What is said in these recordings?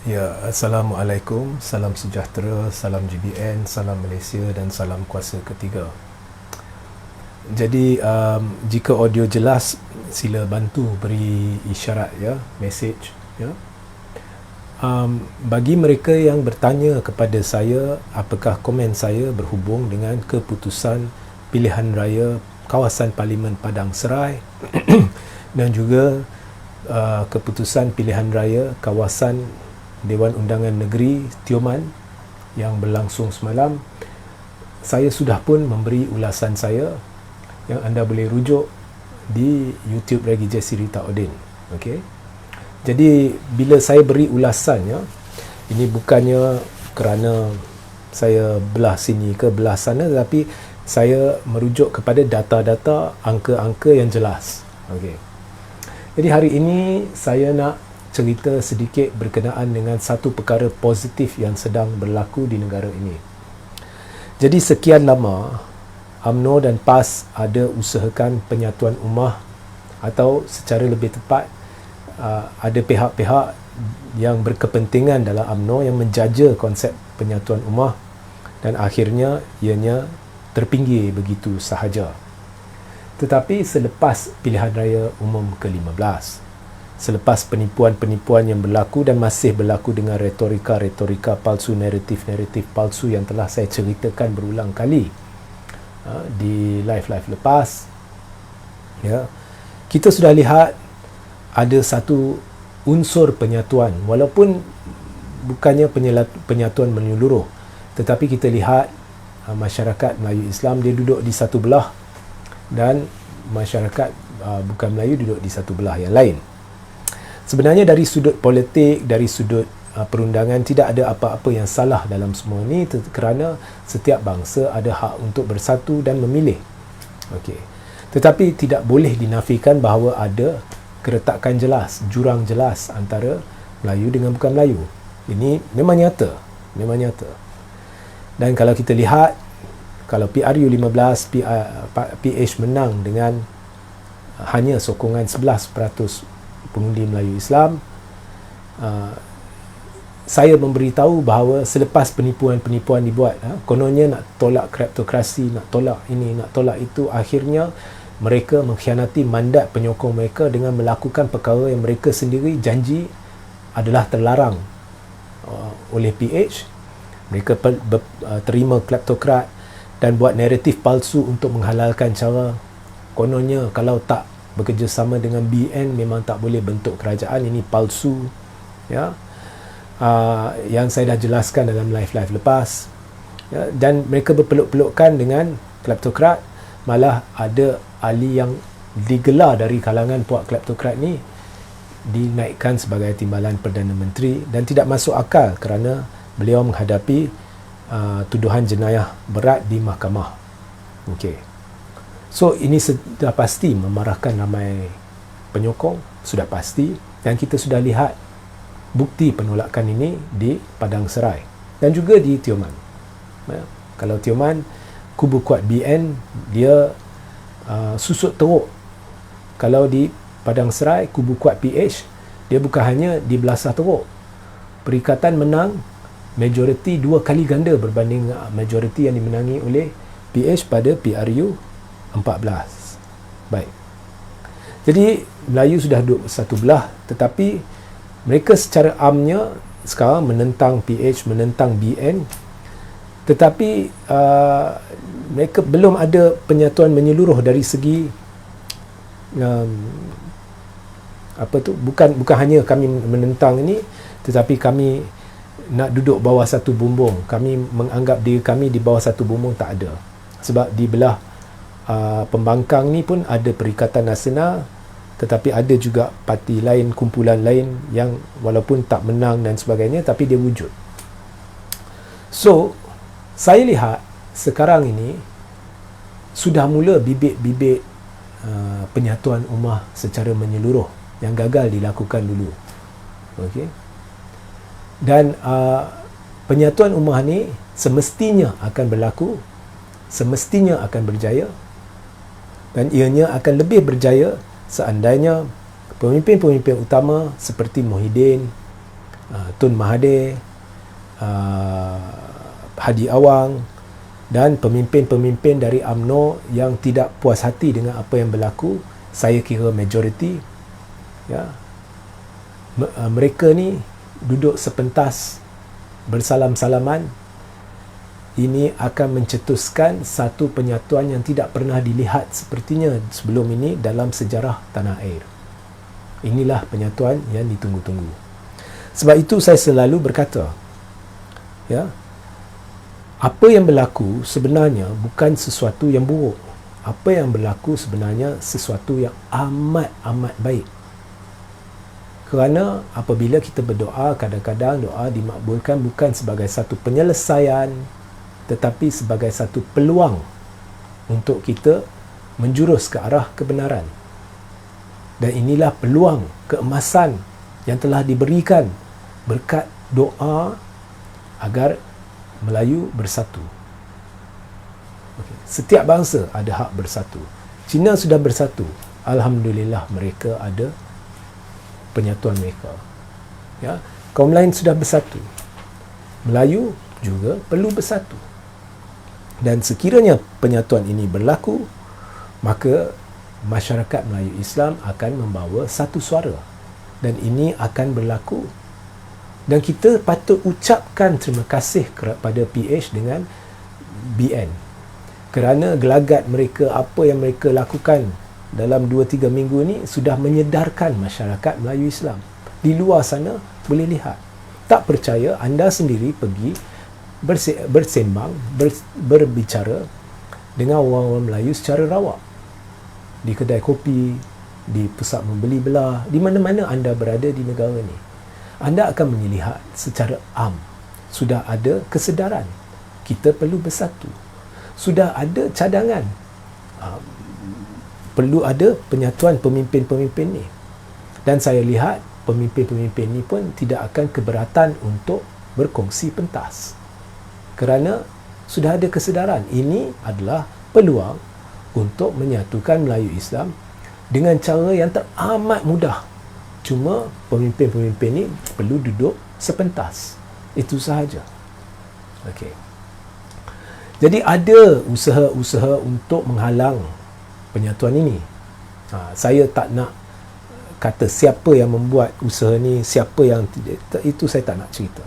Ya, Assalamualaikum, salam sejahtera, salam GBN, salam Malaysia dan salam kuasa ketiga. Jadi, jika audio jelas, sila bantu beri isyarat ya, message ya. Bagi mereka yang bertanya kepada saya apakah komen saya berhubung dengan keputusan pilihan raya kawasan Parlimen Padang Serai dan juga keputusan pilihan raya kawasan Dewan Undangan Negeri Tioman yang berlangsung semalam, saya sudah pun memberi ulasan saya yang anda boleh rujuk di YouTube Regi Jasiri Taudin. Okey. Jadi bila saya beri ulasannya, ini bukannya kerana saya belah sini ke belah sana, tetapi saya merujuk kepada data-data, angka-angka yang jelas. Okey. Jadi hari ini saya nak cerita sedikit berkenaan dengan satu perkara positif yang sedang berlaku di negara ini. Jadi sekian lama UMNO dan PAS ada usahakan penyatuan ummah, atau secara lebih tepat ada pihak-pihak yang berkepentingan dalam UMNO yang menjaja konsep penyatuan ummah dan akhirnya ianya terpinggir begitu sahaja. Tetapi selepas pilihan raya umum ke-15, selepas penipuan-penipuan yang berlaku dan masih berlaku dengan retorika-retorika palsu, naratif-naratif palsu yang telah saya ceritakan berulang kali di live-live lepas, ya, kita sudah lihat ada satu unsur penyatuan, walaupun bukannya penyatuan menyeluruh, tetapi kita lihat masyarakat Melayu Islam dia duduk di satu belah dan masyarakat bukan Melayu duduk di satu belah yang lain. Sebenarnya dari sudut politik, dari sudut perundangan, tidak ada apa-apa yang salah dalam semua ini kerana setiap bangsa ada hak untuk bersatu dan memilih. Okey. Tetapi tidak boleh dinafikan bahawa ada keretakan jelas, jurang jelas antara Melayu dengan bukan Melayu. Ini memang nyata, memang nyata. Dan kalau kita lihat, kalau PRU 15, PH menang dengan hanya sokongan 11% pengundi Melayu Islam, saya memberitahu bahawa selepas penipuan-penipuan dibuat, kononnya nak tolak kleptokrasi, nak tolak ini, nak tolak itu, akhirnya mereka mengkhianati mandat penyokong mereka dengan melakukan perkara yang mereka sendiri janji adalah terlarang oleh PH. Mereka terima kleptokrat dan buat naratif palsu untuk menghalalkan cara kononnya kalau tak bekerjasama dengan BN memang tak boleh bentuk kerajaan. Ini palsu ya. Yang saya dah jelaskan dalam live-live lepas ya. Dan mereka berpeluk-pelukkan dengan kleptokrat, malah ada ahli yang digelar dari kalangan puak kleptokrat ni dinaikkan sebagai timbalan Perdana Menteri dan tidak masuk akal kerana beliau menghadapi tuduhan jenayah berat di mahkamah. Okey. So ini sudah pasti memarahkan ramai penyokong, sudah pasti, dan kita sudah lihat bukti penolakan ini di Padang Serai dan juga di Tioman. Ya. Kalau Tioman, kubu kuat BN dia susut teruk. Kalau di Padang Serai, kubu kuat PH dia bukan hanya di belasah teruk. Perikatan menang majoriti 2 kali ganda berbanding majoriti yang dimenangi oleh PH pada PRU 14. Baik. Jadi Melayu sudah duduk satu belah, tetapi mereka secara amnya sekarang menentang PH, menentang BN, tetapi mereka belum ada penyatuan menyeluruh dari segi bukan hanya kami menentang ini, tetapi kami nak duduk bawah satu bumbung. Kami menganggap diri kami di bawah satu bumbung, tak ada. Sebab di belah pembangkang ni pun ada Perikatan Nasional, tetapi ada juga parti lain, kumpulan lain yang walaupun tak menang dan sebagainya, tapi dia wujud. So saya lihat sekarang ini sudah mula bibit-bibit penyatuan ummah secara menyeluruh yang gagal dilakukan dulu. Okey. Dan penyatuan ummah ni semestinya akan berlaku, semestinya akan berjaya, dan ianya akan lebih berjaya seandainya pemimpin-pemimpin utama seperti Muhyiddin, Tun Mahathir, Hadi Awang dan pemimpin-pemimpin dari UMNO yang tidak puas hati dengan apa yang berlaku. Saya kira majoriti, ya, mereka ni duduk sepentas bersalam-salaman. Ini akan mencetuskan satu penyatuan yang tidak pernah dilihat sepertinya sebelum ini dalam sejarah tanah air. Inilah penyatuan yang ditunggu-tunggu. Sebab itu saya selalu berkata, ya, apa yang berlaku sebenarnya bukan sesuatu yang buruk. Apa yang berlaku sebenarnya sesuatu yang amat baik. Kerana apabila kita berdoa, kadang-kadang doa dimakbulkan bukan sebagai satu penyelesaian, tetapi sebagai satu peluang untuk kita menjurus ke arah kebenaran. Dan inilah peluang keemasan yang telah diberikan berkat doa agar Melayu bersatu. Setiap bangsa ada hak bersatu. Cina sudah bersatu. Alhamdulillah, mereka ada penyatuan mereka. Ya, kaum lain sudah bersatu. Melayu juga perlu bersatu. Dan sekiranya penyatuan ini berlaku, maka masyarakat Melayu Islam akan membawa satu suara. Dan ini akan berlaku. Dan kita patut ucapkan terima kasih kepada PH dengan BN. Kerana gelagat mereka, apa yang mereka lakukan dalam 2-3 minggu ini sudah menyedarkan masyarakat Melayu Islam. Di luar sana boleh lihat. Tak percaya, anda sendiri pergi bersembang, berbicara dengan orang-orang Melayu secara rawak. Di kedai kopi, di pusat membeli belah, di mana-mana anda berada di negara ini. Anda akan melihat secara am, sudah ada kesedaran. Kita perlu bersatu. Sudah ada cadangan. Perlu ada penyatuan pemimpin-pemimpin ni. Dan saya lihat pemimpin-pemimpin ni pun tidak akan keberatan untuk berkongsi pentas. Kerana sudah ada kesedaran. Ini adalah peluang untuk menyatukan Melayu Islam dengan cara yang teramat mudah. Cuma pemimpin-pemimpin ni perlu duduk sepentas. Itu sahaja. Okey. Jadi ada usaha-usaha untuk menghalang penyatuan ini. Saya tak nak kata siapa yang membuat usaha ni, siapa yang itu saya tak nak cerita.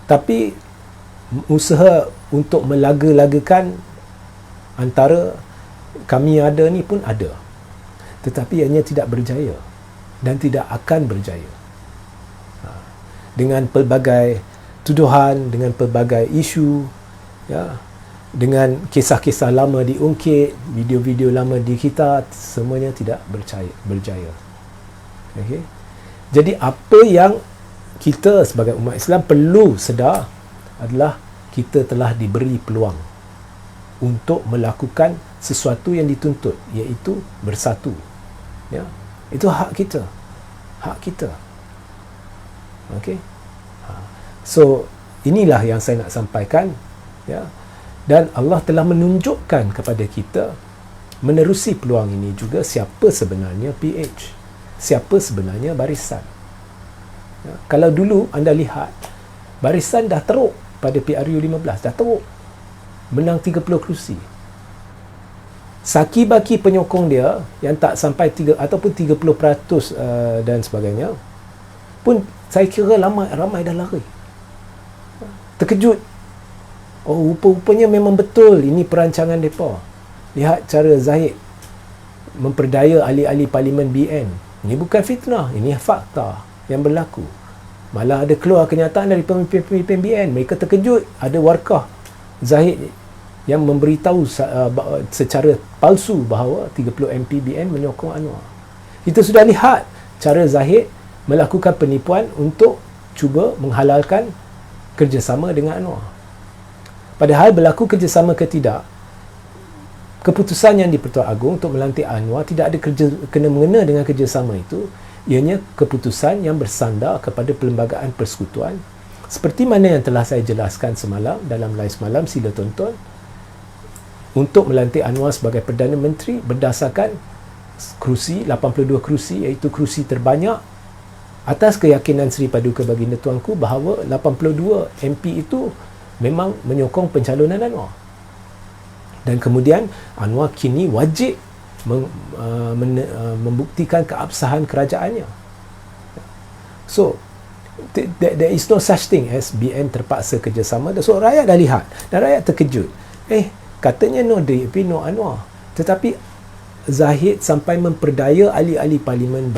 Tapi usaha untuk melaga-lagakan antara kami ada ni pun ada. Tetapi ianya tidak berjaya dan tidak akan berjaya. Dengan pelbagai tuduhan, dengan pelbagai isu, ya, dengan kisah-kisah lama diungkit, video-video lama dikitat, semuanya tidak berjaya. Okay? Jadi apa yang kita sebagai umat Islam perlu sedar adalah kita telah diberi peluang untuk melakukan sesuatu yang dituntut, iaitu bersatu. Ya, itu hak kita. Hak kita. Okey. So inilah yang saya nak sampaikan, ya. Dan Allah telah menunjukkan kepada kita menerusi peluang ini juga siapa sebenarnya PH, siapa sebenarnya Barisan. Ya, kalau dulu anda lihat Barisan dah teruk pada PRU 15, dah teruk, menang 30 kerusi. Saki-baki penyokong dia yang tak sampai 3 ataupun 30% dan sebagainya pun saya kira ramai dah lari. Terkejut. Oh, rupa-rupanya memang betul ini perancangan mereka. Lihat cara Zahid memperdaya ahli-ahli parlimen BN. Ini bukan fitnah, ini fakta yang berlaku. Malah ada keluar kenyataan dari pemimpin-pemimpin BN. Mereka terkejut, ada warkah Zahid yang memberitahu secara palsu bahawa 30 MP BN menyokong Anwar. Kita sudah lihat cara Zahid melakukan penipuan untuk cuba menghalalkan kerjasama dengan Anwar. Padahal berlaku kerjasama ke tidak, keputusan yang di Pertuan Agong untuk melantik Anwar tidak ada kena-mengena dengan kerjasama itu. Ianya keputusan yang bersandar kepada Perlembagaan Persekutuan, seperti mana yang telah saya jelaskan semalam dalam live semalam, sila tonton, untuk melantik Anwar sebagai Perdana Menteri berdasarkan kerusi, 82 kerusi, iaitu kerusi terbanyak atas keyakinan Seri Paduka Baginda Tuanku bahawa 82 MP itu memang menyokong pencalonan Anwar. Dan kemudian Anwar kini wajib membuktikan keabsahan kerajaannya. So, there is no such thing as BN terpaksa kerjasama. So, rakyat dah lihat dan rakyat terkejut. Katanya no DAP, no Anwar. Tetapi Zahid sampai memperdaya ahli-ahli Parlimen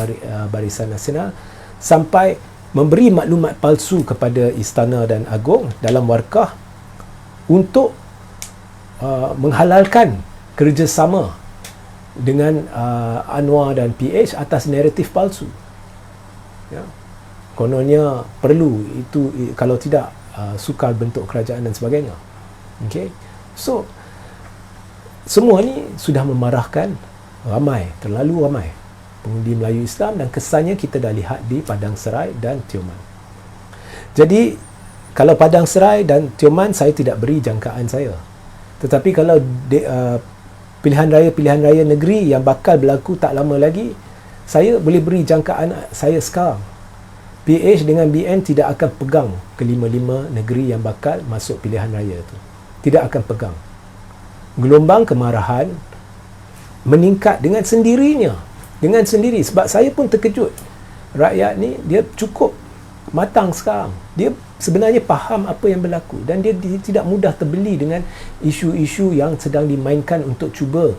Barisan Nasional sampai memberi maklumat palsu kepada Istana dan Agong dalam warkah untuk menghalalkan kerjasama dengan Anwar dan PH atas naratif palsu. Ya. Kononnya perlu itu, kalau tidak sukar bentuk kerajaan dan sebagainya. Okay. So semua ni sudah memarahkan ramai, terlalu ramai pengundi Melayu Islam, dan kesannya kita dah lihat di Padang Serai dan Tioman. Jadi kalau Padang Serai dan Tioman saya tidak beri jangkaan saya. Tetapi kalau pilihan raya negeri yang bakal berlaku tak lama lagi, saya boleh beri jangkaan saya sekarang. PH dengan BN tidak akan pegang kelima-lima negeri yang bakal masuk pilihan raya itu. Tidak akan pegang. Gelombang kemarahan meningkat dengan sendirinya. Dengan sendiri. Sebab saya pun terkejut. Rakyat ni dia cukup matang sekarang. Dia sebenarnya faham apa yang berlaku dan dia tidak mudah terbeli dengan isu-isu yang sedang dimainkan untuk cuba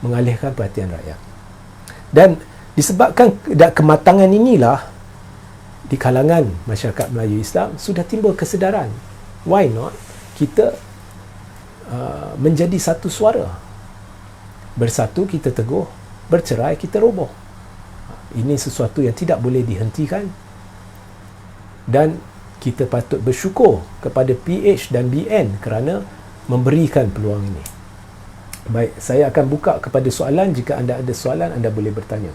mengalihkan perhatian rakyat. Dan disebabkan kematangan inilah di kalangan masyarakat Melayu Islam sudah timbul kesedaran. Why not kita menjadi satu suara? Bersatu kita teguh, bercerai kita roboh. Ini sesuatu yang tidak boleh dihentikan, dan kita patut bersyukur kepada PH dan BN kerana memberikan peluang ini. Baik, saya akan buka kepada soalan. Jika anda ada soalan, anda boleh bertanya.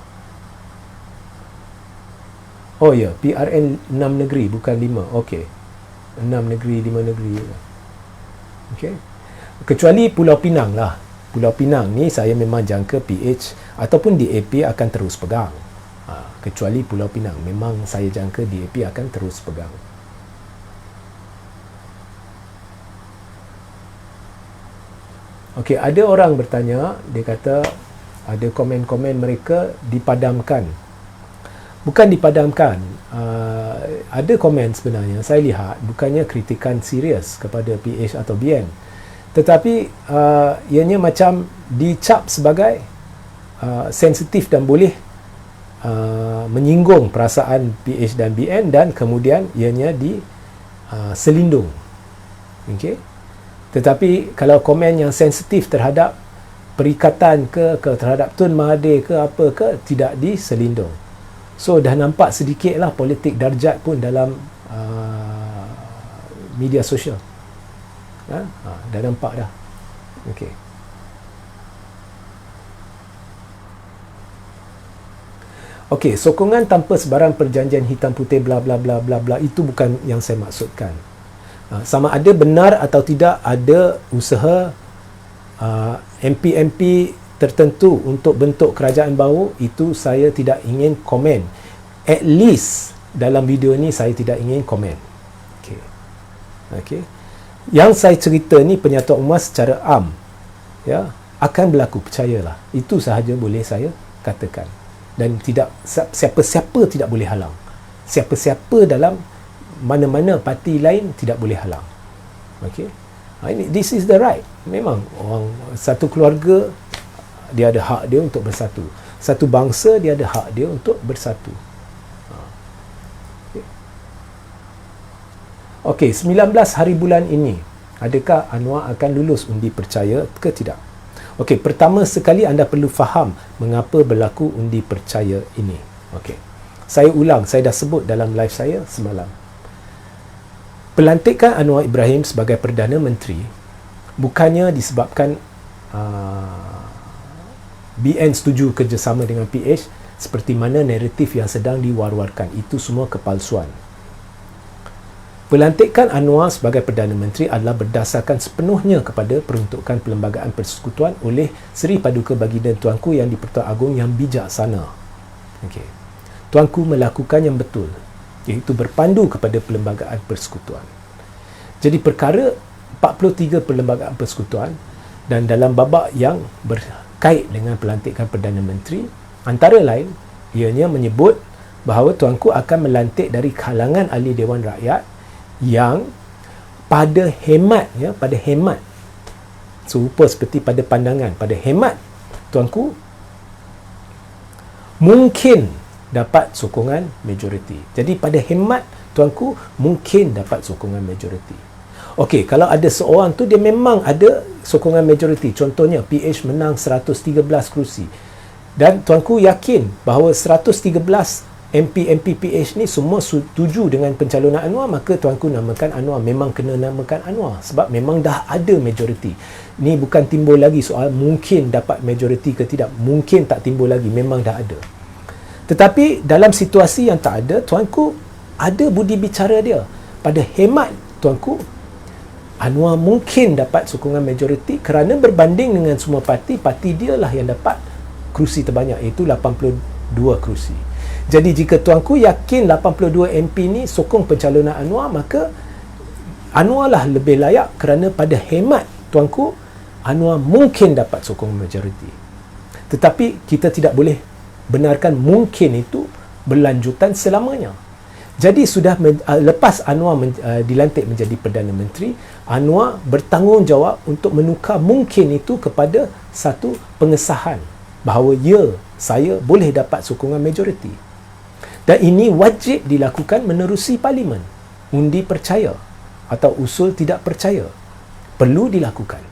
Oh ya, PRN 6 negeri bukan 5. Okey. 6 negeri, 5 negeri. Okey. Kecuali Pulau Pinang lah. Pulau Pinang ni saya memang jangka PH ataupun DAP akan terus pegang. Kecuali Pulau Pinang, memang saya jangka DAP akan terus pegang. Okey, ada orang bertanya, dia kata ada komen-komen mereka dipadamkan. Bukan dipadamkan. Ada komen sebenarnya, saya lihat bukannya kritikan serius kepada PH atau BN. Tetapi ianya macam dicap sebagai sensitif dan boleh menyinggung perasaan PH dan BN, dan kemudian ianya diselindung. Okey. Tetapi kalau komen yang sensitif terhadap perikatan ke terhadap Tun Mahathir ke apa ke, tidak diselindung. So dah nampak sedikitlah politik darjat pun dalam media sosial. Dah nampak dah. Okey. Okey, sokongan tanpa sebarang perjanjian hitam putih bla bla bla bla bla, itu bukan yang saya maksudkan. Sama ada benar atau tidak ada usaha MP-MP tertentu untuk bentuk kerajaan baru, itu saya tidak ingin komen. At least dalam video ni saya tidak ingin komen. Okey. Okey. Yang saya cerita ni penyatuan ummah secara am, ya, akan berlaku, percayalah. Itu sahaja boleh saya katakan. Dan tidak, siapa-siapa tidak boleh halang. Siapa-siapa dalam mana-mana parti lain tidak boleh halang. Okey. This is the right. Memang orang satu keluarga dia ada hak dia untuk bersatu. Satu bangsa dia ada hak dia untuk bersatu. Okey, 19 hari bulan ini, adakah Anwar akan lulus undi percaya ke tidak? Okey, pertama sekali anda perlu faham mengapa berlaku undi percaya ini. Okey. Saya ulang, saya dah sebut dalam live saya semalam. Pelantikan Anwar Ibrahim sebagai Perdana Menteri bukannya disebabkan BN setuju kerjasama dengan PH seperti mana naratif yang sedang diwar-warkan. Itu semua kepalsuan. Pelantikan Anwar sebagai Perdana Menteri adalah berdasarkan sepenuhnya kepada peruntukan Perlembagaan Persekutuan oleh Seri Paduka Baginda Tuanku Yang di-Pertuan Agong yang bijaksana. Okey. tuanku melakukan yang betul, iaitu berpandu kepada Perlembagaan Persekutuan. Jadi perkara 43 Perlembagaan Persekutuan dan dalam babak yang berkait dengan pelantikan Perdana Menteri, antara lain ianya menyebut bahawa tuanku akan melantik dari kalangan ahli Dewan Rakyat yang pada hemat, serupa seperti pada pandangan, pada hemat tuanku mungkin dapat sokongan majoriti. Jadi pada hemat tuanku mungkin dapat sokongan majoriti. Okey, kalau ada seorang tu dia memang ada sokongan majoriti, contohnya PH menang 113 kerusi, dan tuanku yakin bahawa 113 MP PH ni semua setuju dengan pencalonan Anwar, maka tuanku namakan Anwar. Memang kena namakan Anwar sebab memang dah ada majoriti. Ni bukan timbul lagi soal mungkin dapat majoriti ke tidak, mungkin tak timbul lagi, memang dah ada. Tetapi dalam situasi yang tak ada, tuanku ada budi bicara dia. Pada hemat tuanku, Anwar mungkin dapat sokongan majoriti kerana berbanding dengan semua parti dialah yang dapat kerusi terbanyak, iaitu 82 kerusi. Jadi jika tuanku yakin 82 MP ni sokong pencalonan Anwar, maka Anwar lah lebih layak kerana pada hemat tuanku, Anwar mungkin dapat sokongan majoriti. Tetapi kita tidak boleh benarkan mungkin itu berlanjutan selamanya. Jadi sudah lepas Anwar dilantik menjadi Perdana Menteri, Anwar bertanggungjawab untuk menukar mungkin itu kepada satu pengesahan bahawa saya boleh dapat sokongan majoriti. Dan ini wajib dilakukan menerusi parlimen. Undi percaya atau usul tidak percaya perlu dilakukan.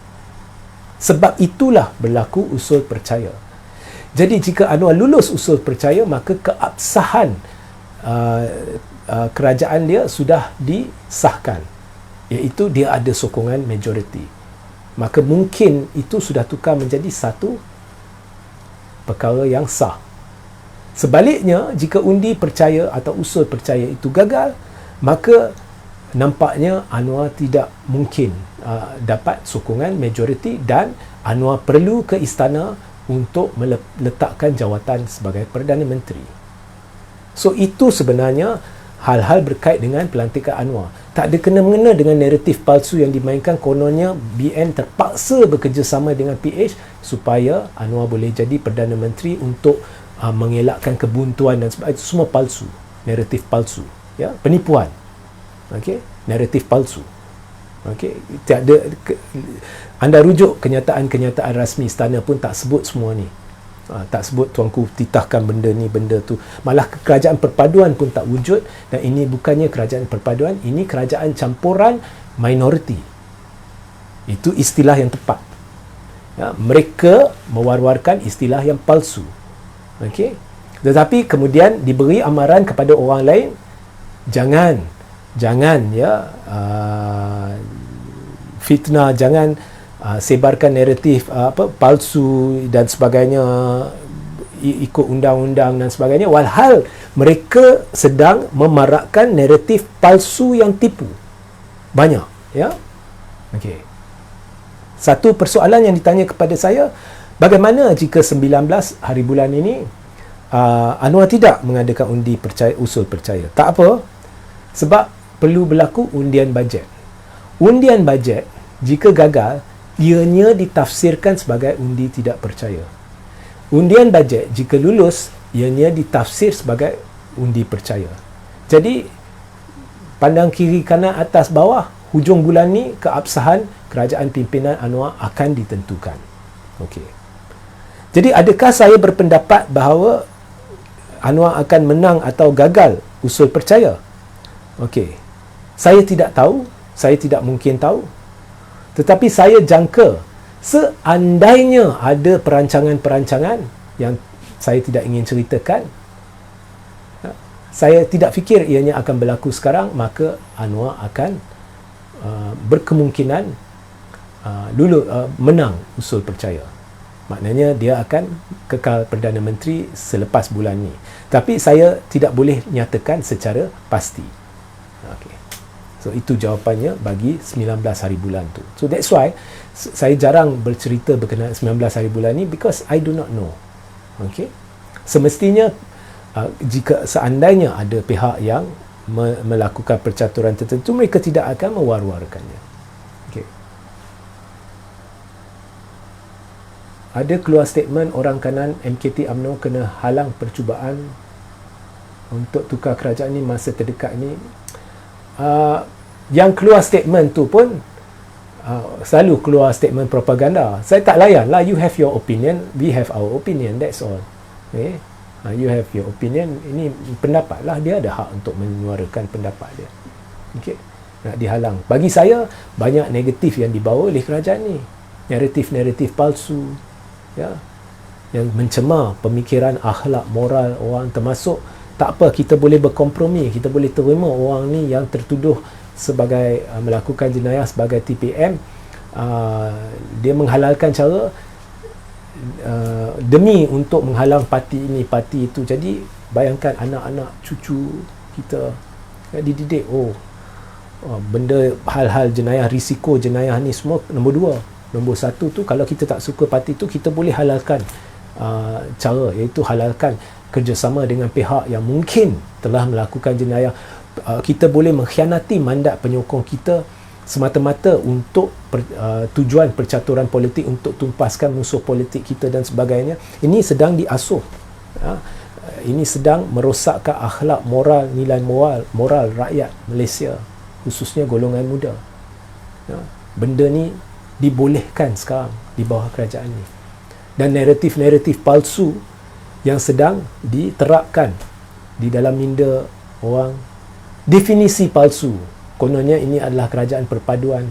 Sebab itulah berlaku usul percaya. Jadi jika Anwar lulus usul percaya, maka keabsahan kerajaan dia sudah disahkan, iaitu dia ada sokongan majoriti. Maka mungkin itu sudah tukar menjadi satu perkara yang sah. Sebaliknya, jika undi percaya atau usul percaya itu gagal, maka nampaknya Anwar tidak mungkin dapat sokongan majoriti dan Anwar perlu ke istana untuk meletakkan jawatan sebagai Perdana Menteri. So itu sebenarnya hal-hal berkait dengan pelantikan Anwar. Tak ada kena-mengena dengan naratif palsu yang dimainkan, kononnya BN terpaksa bekerjasama dengan PH supaya Anwar boleh jadi Perdana Menteri untuk mengelakkan kebuntuan dan sebagainya. Itu semua palsu, naratif palsu, ya, penipuan. Okey, naratif palsu. Okey, tiada anda rujuk kenyataan-kenyataan rasmi istana pun tak sebut semua ni. Tak sebut tuanku titahkan benda ni, benda tu. Malah kerajaan perpaduan pun tak wujud, dan ini bukannya kerajaan perpaduan, ini kerajaan campuran minoriti. Itu istilah yang tepat. Ya, mereka mewar-warkan istilah yang palsu. Okey. Tetapi kemudian diberi amaran kepada orang lain, jangan ya fitnah, jangan sebarkan naratif palsu dan sebagainya, ikut undang-undang dan sebagainya, walhal mereka sedang memarakkan naratif palsu yang tipu. Banyak, ya. Okey. Satu persoalan yang ditanya kepada saya, bagaimana jika 19 hari bulan ini Anwar tidak mengadakan undi usul percaya? Tak apa, sebab perlu berlaku undian bajet. Undian bajet jika gagal, ianya ditafsirkan sebagai undi tidak percaya. Undian bajet jika lulus, ianya ditafsir sebagai undi percaya. Jadi pandang kiri kanan atas bawah, hujung bulan ni keabsahan kerajaan pimpinan Anwar akan ditentukan. Okey. Jadi adakah saya berpendapat bahawa Anwar akan menang atau gagal usul percaya? Okey. Saya tidak tahu, saya tidak mungkin tahu. Tetapi saya jangka seandainya ada perancangan-perancangan yang saya tidak ingin ceritakan, saya tidak fikir ianya akan berlaku sekarang, maka Anwar akan berkemungkinan menang usul percaya. Maknanya dia akan kekal Perdana Menteri selepas bulan ni. Tapi saya tidak boleh nyatakan secara pasti. Okay. So itu jawapannya bagi 19 hari bulan tu. So that's why saya jarang bercerita berkenaan 19 hari bulan ni, because I do not know. Okay. Semestinya Jika seandainya ada pihak yang melakukan percaturan tertentu, mereka tidak akan mewar-warkannya. Okay. Ada keluar statement orang kanan MKT UMNO kena halang percubaan untuk tukar kerajaan ni masa terdekat ni. Yang keluar statement tu pun selalu keluar statement propaganda. Saya tak layan lah. You have your opinion, we have our opinion, that's all. Okay. You have your opinion, ini pendapat lah, dia ada hak untuk menyuarakan pendapat dia. Okay. Nak dihalang. Bagi saya, banyak negatif yang dibawa oleh kerajaan ni. Naratif-naratif palsu, ya, yang mencemar pemikiran, akhlak, moral orang, termasuk tak apa, kita boleh berkompromi, kita boleh terima orang ni yang tertuduh sebagai melakukan jenayah sebagai TPM, dia menghalalkan cara demi untuk menghalang parti ini, parti itu. Jadi bayangkan anak-anak cucu kita dididik, benda hal-hal jenayah, risiko jenayah ni semua nombor 2. Nombor 1 tu, kalau kita tak suka parti tu, kita boleh halalkan cara, iaitu halalkan kerjasama dengan pihak yang mungkin telah melakukan jenayah. Kita boleh mengkhianati mandat penyokong kita semata-mata untuk tujuan percaturan politik, untuk tumpaskan musuh politik kita dan sebagainya. Ini sedang diasuh, ini sedang merosakkan akhlak, moral, nilai moral rakyat Malaysia, khususnya golongan muda. Benda ni dibolehkan sekarang di bawah kerajaan ni, dan naratif-naratif palsu yang sedang diterapkan di dalam minda orang. Definisi palsu, kononnya ini adalah kerajaan perpaduan,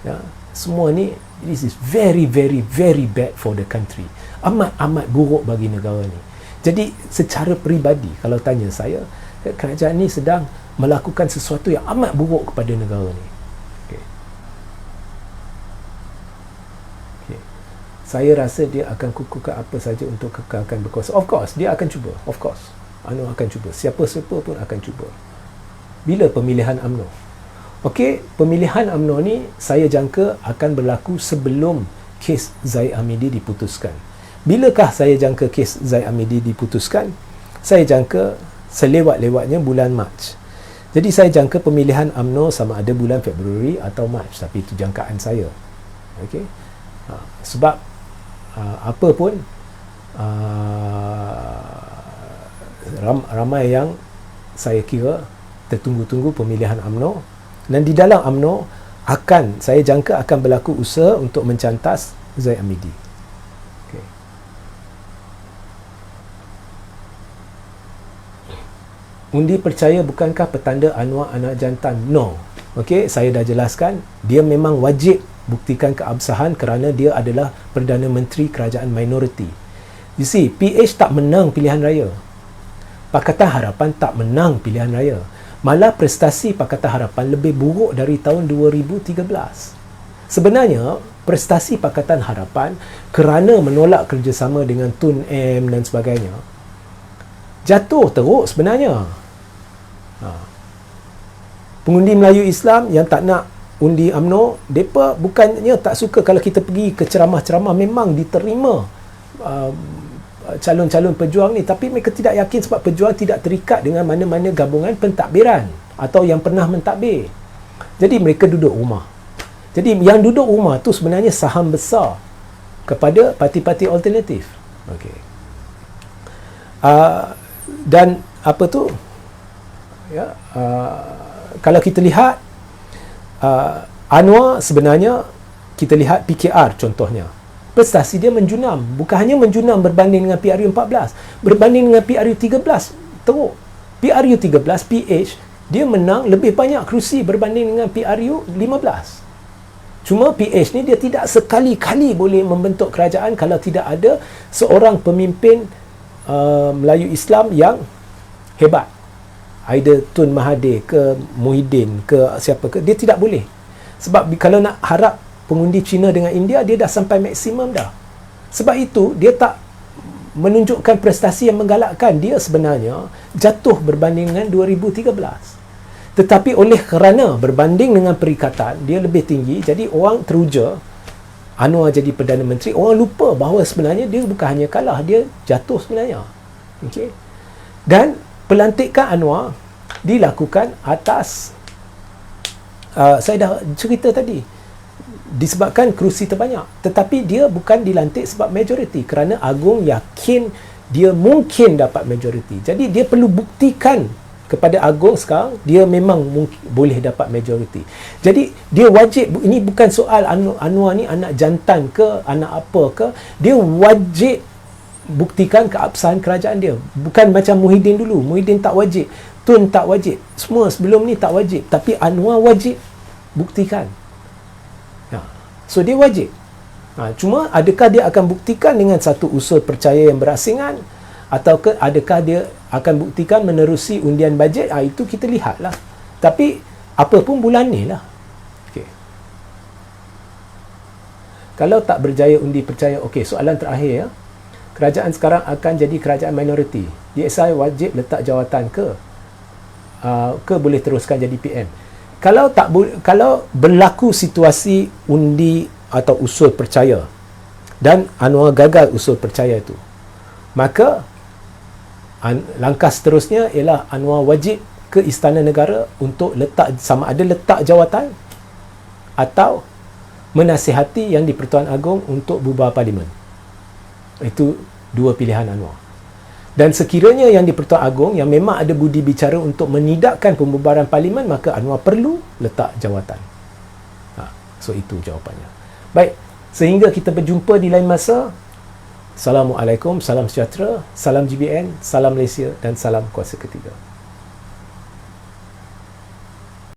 ya. Semua ni, this is very, very, very bad for the country. Amat buruk bagi negara ni. Jadi secara peribadi, kalau tanya saya, kerajaan ni sedang melakukan sesuatu yang amat buruk kepada negara ni. Saya rasa dia akan kukuhkan apa saja untuk kekalkan berkuasa. Of course, dia akan cuba. Of course, UMNO akan cuba. Siapa-siapa pun akan cuba. Bila pemilihan UMNO? Okey, pemilihan UMNO ni saya jangka akan berlaku sebelum kes Zahid Hamidi diputuskan. Bilakah saya jangka kes Zahid Hamidi diputuskan? Saya jangka selewat-lewatnya bulan Mac. Jadi saya jangka pemilihan UMNO sama ada bulan Februari atau Mac, tapi itu jangkaan saya. Okey. Sebab apa pun ramai yang saya kira tertunggu-tunggu pemilihan UMNO, dan di dalam UMNO saya jangka akan berlaku usaha untuk mencantas Zahid Hamidi. Okay. Undi percaya bukankah petanda Anwar anak jantan? No. Okey, saya dah jelaskan, dia memang wajib buktikan keabsahan kerana dia adalah Perdana Menteri Kerajaan Minoriti. You see, PH tak menang pilihan raya. Pakatan Harapan tak menang pilihan raya. Malah prestasi Pakatan Harapan lebih buruk dari tahun 2013. Sebenarnya, prestasi Pakatan Harapan kerana menolak kerjasama dengan Tun M dan sebagainya, jatuh teruk sebenarnya. Pengundi Melayu Islam yang tak nak undi UMNO, mereka bukannya tak suka kalau kita pergi ke ceramah-ceramah, memang diterima calon-calon pejuang ni, tapi mereka tidak yakin sebab pejuang tidak terikat dengan mana-mana gabungan pentadbiran atau yang pernah mentadbir. Jadi mereka duduk rumah. Jadi yang duduk rumah tu sebenarnya saham besar kepada parti-parti alternatif. Okey. Dan apa tu? Ya, kalau kita lihat Anwar, sebenarnya kita lihat PKR contohnya, prestasi dia menjunam. Bukan hanya menjunam berbanding dengan PRU 14, berbanding dengan PRU 13 teruk. PRU 13 PH dia menang lebih banyak kerusi berbanding dengan PRU 15. Cuma PH ni dia tidak sekali-kali boleh membentuk kerajaan kalau tidak ada seorang pemimpin Melayu Islam yang hebat. Either Tun Mahathir ke Muhyiddin ke siapa ke, dia tidak boleh. Sebab kalau nak harap pengundi Cina dengan India, dia dah sampai maksimum dah. Sebab itu dia tak menunjukkan prestasi yang menggalakkan. Dia sebenarnya jatuh berbanding dengan 2013. Tetapi oleh kerana berbanding dengan perikatan dia lebih tinggi, jadi orang teruja Anwar jadi Perdana Menteri, orang lupa bahawa sebenarnya dia bukan hanya kalah, dia jatuh sebenarnya. Okey. Dan pelantikan Anwar dilakukan atas saya dah cerita tadi, disebabkan kerusi terbanyak, tetapi dia bukan dilantik sebab majoriti, kerana Agong yakin dia mungkin dapat majoriti. Jadi dia perlu buktikan kepada Agong sekarang dia memang boleh dapat majoriti. Jadi dia wajib, ini bukan soal Anwar ni anak jantan ke, anak apa ke, dia wajib buktikan keabsahan kerajaan dia. Bukan macam Muhyiddin dulu. Muhyiddin tak wajib, Tun tak wajib, semua sebelum ni tak wajib, tapi Anwar wajib buktikan. So dia wajib. Cuma adakah dia akan buktikan dengan satu usul percaya yang berasingan, atau adakah dia akan buktikan menerusi undian bajet? Itu kita lihatlah. Tapi apa pun bulan ni lah. Okay. Kalau tak berjaya undi percaya, okey, soalan terakhir ya. Kerajaan sekarang akan jadi kerajaan minoriti. DSI wajib letak jawatan ke boleh teruskan jadi PM? Kalau berlaku situasi undi atau usul percaya dan Anwar gagal usul percaya itu, maka langkah seterusnya ialah Anwar wajib ke Istana Negara untuk letak, sama ada letak jawatan atau menasihati Yang di-Pertuan Agong untuk bubar parlimen. Itu dua pilihan Anwar. Dan sekiranya Yang di-Pertuan Agong yang memang ada budi bicara untuk menidakkan pembubaran parlimen, maka Anwar perlu letak jawatan. So itu jawapannya. Baik, sehingga kita berjumpa di lain masa. Assalamualaikum, salam sejahtera, salam GBN, salam Malaysia dan salam kuasa ketiga.